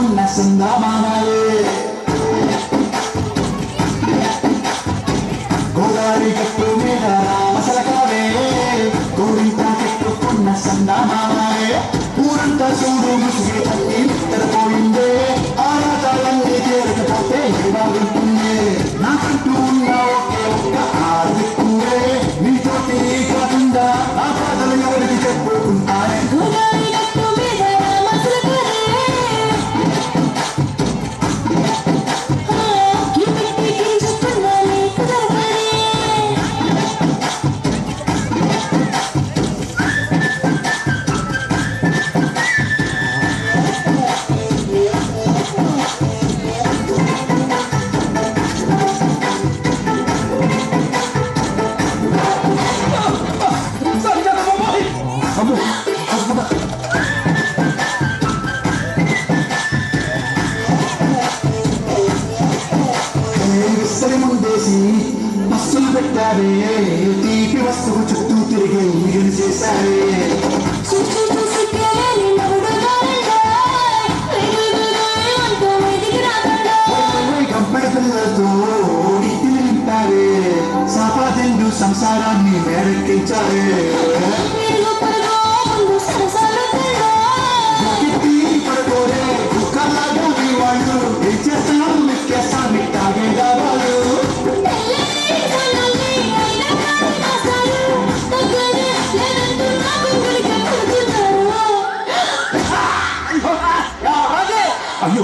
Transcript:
చెప్పుకున్న సందామానాలే గోదావరి గట్టు మీద రామసలకావే గోరింట చెప్పుకున్న సందామానాలే ఊరంతా చూడు ముసుగే తల్లి నిద్రపోయిందే ఆరాటాలన్నీ చేరకపోతే బాగుంటుంది నాకంటూ ఉన్న ఒకే ఒక్క ఆదిక్కువే నీతోటి కాకుండా నా పాటలు ఎవరికి చెప్పుకుంటానే ముందేసి బస్సులు పెట్టారే తీపి వస్తువు చుట్టూ తిరిగి మిగిలి చేశారే కంపెడి పిల్లలతో ఇంటిని నింపారే సంపాదిండు సంసారాన్ని మేరెక్కించారే పడుకోరే కుక్కలాగా వాళ్ళు ఏం చేస్తాం మిక్కేస్తాం మిట్టాగే కావాలి అయ్యో